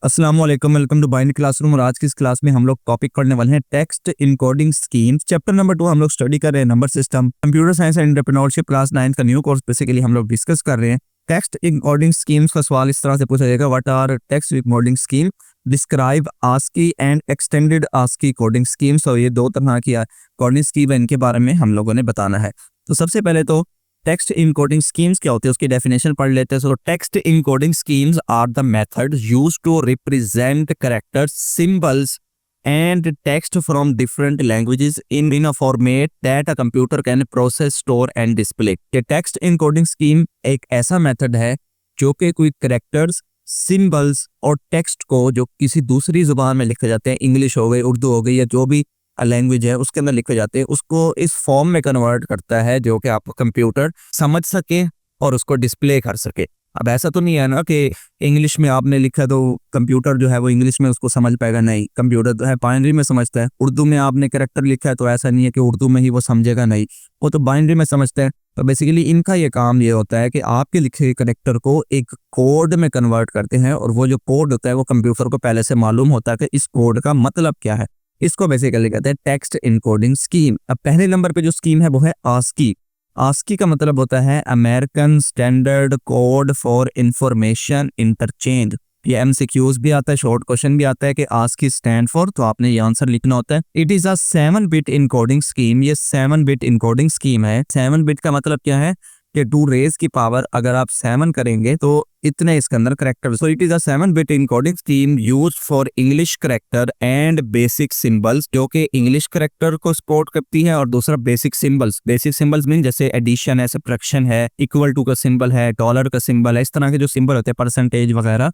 अस्सलाम वालेकुम, welcome to bind classroom. और आज की इस क्लास में हम लोग टॉपिक पढ़ने वाले हैं text encoding schemes. Chapter number 2 हम लोग स्टडी कर रहे हैं number system, computer science and entrepreneurship class 9 का न्यू कोर्स बेसिकली हम लोग डिस्कस कर रहे हैं। टेक्स्ट इनकोडिंग स्कीम्स का सवाल इस तरह से पूछा जाएगा, what are text encoding scheme, describe ASCII and extended ASCII coding schemes. और ये दो तरह की कोडिंग स्कीम है, इनके बारे में हम लोगों ने बताना है। तो सबसे पहले तो टेक्स्ट इनकोडिंग स्कीम्स क्या होती है उसकी डेफिनेशन पढ़ लेते हैं। So text encoding schemes are the method used to represent characters, symbols and text from different languages in a format that a computer can process, store and display. Text encoding scheme एक ऐसा method है जो कि कोई characters, symbols और text को जो किसी दूसरी जुबान में लिखे जाते हैं, इंग्लिश हो गई, उर्दू हो गई या जो भी लैंग्वेज है उसके अंदर लिखे जाते हैं, उसको इस फॉर्म में कन्वर्ट करता है जो कि आपका कंप्यूटर समझ सके और उसको डिस्प्ले कर सके। अब ऐसा तो नहीं है ना कि इंग्लिश में आपने लिखा तो कंप्यूटर जो है वो इंग्लिश में उसको समझ पाएगा, नहीं, कंप्यूटर तो है बाइनरी में समझता है। उर्दू में आपने कैरेक्टर लिखा है तो ऐसा नहीं है कि उर्दू में ही वो समझेगा, नहीं, वो तो बाइनरी में समझता है। तो बेसिकली इनका ये काम ये होता है कि आपके लिखे हुए कैरेक्टर को एक कोड में कन्वर्ट करते हैं, और वो जो कोड होता है वो कंप्यूटर को पहले से मालूम होता है कि इस कोड का मतलब क्या है। इसको बेसिकली कहते हैं टेक्स्ट इनकोडिंग स्कीम। अब पहले नंबर पे जो स्कीम है वो है आस्की। आस्की का मतलब होता है American standard code for information interchange. ये एमसीक्यूज भी आता है, शॉर्ट क्वेश्चन भी आता है कि आस्की स्टैंड फॉर, तो आपने ये आंसर लिखना होता है। It is a 7 bit encoding scheme. ये 7 बिट इनकोडिंग स्कीम है। 7 बिट का मतलब क्या है कि 2 रेज की पावर अगर आप 7 करेंगे तो इतने इसके अंदर character. So it is a 7 bit encoding scheme used for English character and basic symbols, जो कि इंग्लिश करेक्टर को सपोर्ट करती है, और दूसरा basic symbols. Basic symbols mean जैसे एडिशन है, सब्ट्रैक्शन है, इक्वल टू का सिंबल है, डॉलर का सिंबल है, इस तरह के जो सिंबल होते हैं, परसेंटेज वगैरह,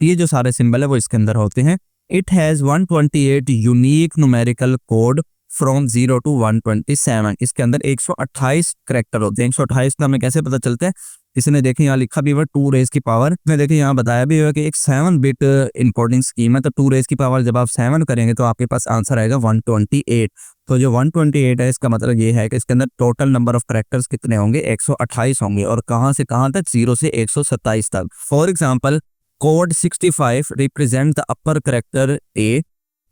ये जो सारे सिंबल है वो इसके अंदर होते हैं। It has 128 unique numerical code from 0 to 127। इसके अंदर 128 करेक्टर होते हैं। 128 का हमें कैसे पता चलता है, इसने देखे यहाँ लिखा भी हुआ 2 रेज की पावर में, देखे यहाँ बताया भी हुआ कि एक 7 बिट इनकोडिंग स्कीम है। तो 2 रेज की पावर जब आप 7 करेंगे तो आपके पास आंसर आएगा 128। तो जो 128 है इसका मतलब ये है कि इसके अंदर टोटल नंबर ऑफ करेक्टर्स कितने होंगे, 128 होंगे। और कहाँ से कहाँ तक, 0 से 127 तक। For example code 65 represent the upper character A,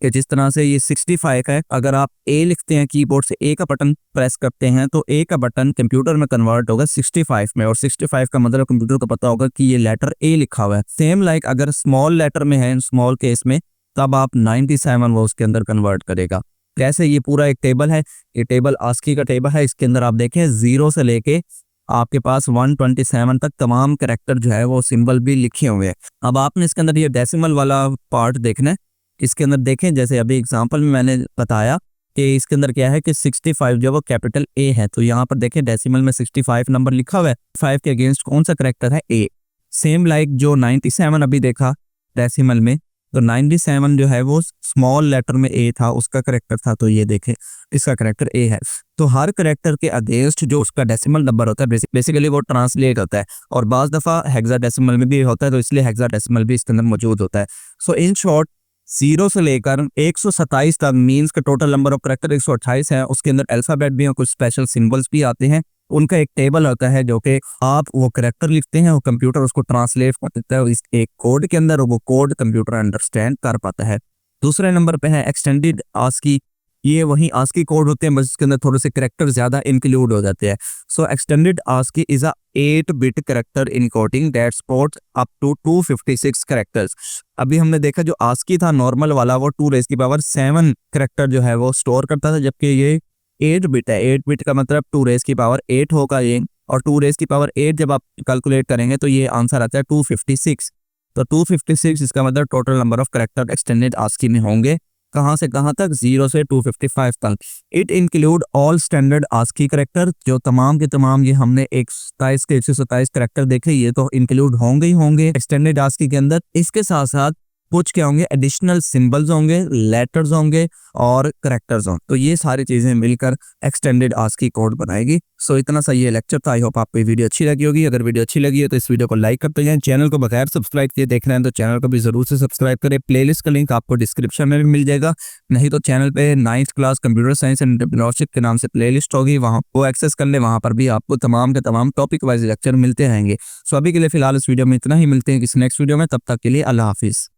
कि जिस तरह से ये 65 है, अगर आप ए लिखते हैं कीबोर्ड से, ए का बटन प्रेस करते हैं तो ए का बटन कंप्यूटर में कन्वर्ट होगा 65 में, और 65 का मतलब कंप्यूटर को पता होगा कि ये लेटर ए लिखा हुआ है। सेम लाइक अगर स्मॉल लेटर में है, स्मॉल केस में, तब आप 97 वो उसके अंदर कन्वर्ट करेगा। कैसे, ये पूरा एक टेबल है, ये टेबल आस्की का टेबल है। इसके अंदर आप देखें 0 से लेके आपके पास 127 तक तमाम कैरेक्टर जो है वो सिंबल भी लिखे हुए हैं। अब आपने इसके अंदर ये डेसिमल वाला पार्ट देखना है। इसके अंदर देखें, जैसे अभी एग्जांपल में मैंने बताया कि इसके अंदर क्या है कि 65 जो वो कैपिटल ए है, तो यहाँ पर देखें डेसिमल में 65 नंबर लिखा हुआ है। 5 के अगेंस्ट कौन सा करेक्टर है, ए। सेम लाइक जो 97 अभी देखा डेसिमल में, तो 97 जो है वो स्मॉल लेटर में ए था, उसका करेक्टर था, तो ये देखें इसका करेक्टर ए है। तो हर करेक्टर के अगेंस्ट जो उसका डेसिमल नंबर होता है बेसिकली वो ट्रांसलेट होता है, और बाज दफा हेक्साडेसिमल में भी होता है, तो इसलिए हेक्साडेसिमल भी इसके अंदर मौजूद होता है। सो इन शॉर्ट 0 से लेकर 127 तक मीन्स का टोटल नंबर ऑफ करेक्टर 128 है। उसके अंदर अल्फाबेट भी और कुछ स्पेशल सिंबल्स भी आते हैं। उनका एक टेबल होता है जो कि आप वो करेक्टर लिखते हैं, वो कंप्यूटर उसको ट्रांसलेट कर देता है इस एक कोड के अंदर, और वो कोड कंप्यूटर अंडरस्टैंड कर पाता है। दूसरे नंबर पे है एक्सटेंडेड आस्की। ये वही आस्की कोड होते हैं, बस इसके अंदर थोड़े से करेक्टर ज्यादा इंक्लूड हो जाते हैं। So extended ASCII is a 8 bit character encoding that supports up to 256 characters. अभी हमने देखा जो आस्की था नॉर्मल वाला, वो 2 रेज की पावर 7 करेक्टर जो है वो स्टोर करता था, जबकि ये 8 बिट है। 8 बिट का मतलब 2 रेज की पावर 8 होगा ये, और 2 रेज की पावर 8 जब आप कैलकुलेट करेंगे तो ये आंसर आता है 256। तो 256 इसका मतलब total number of character extended ASCII में होंगे। कहाँ से कहाँ तक, 0 से 255 तक। It include all standard ASCII character, जो तमाम के तमाम ये हमने 127 के 127 करेक्टर देखे, ये तो इंक्लूड होंगे ही होंगे एक्सटेंडेड आस्की के अंदर। इसके साथ साथ कुछ क्या होंगे, एडिशनल सिंबल्स होंगे, लेटर्स होंगे और करेक्टर्स होंगे। तो ये सारी चीजें मिलकर एक्सटेंडेड आस्की कोड बनाएगी। सो इतना सा ये लेक्चर था। आई होप आपको ये वीडियो अच्छी लगी होगी। अगर वीडियो अच्छी लगी है तो इस वीडियो को लाइक करते जाएं। चैनल को बगैर सब्सक्राइब किए देख रहे हैं तो चैनल को भी जरूर से सब्सक्राइब करें। प्लेलिस्ट का लिंक आपको डिस्क्रिप्शन में भी मिल जाएगा, नहीं तो चैनल पे 9th class computer science and entrepreneurship के नाम से प्लेलिस्ट होगी, वहाँ को एक्सेस कर ले। वहाँ पर भी आपको तमाम के तमाम टॉपिक वाइज लेक्चर मिलते रहेंगे। सो अभी के लिए फिलहाल इस वीडियो में इतना ही, मिलते हैं किसी नेक्स्ट वीडियो में, तब तक के लिए अल्लाह हाफिज।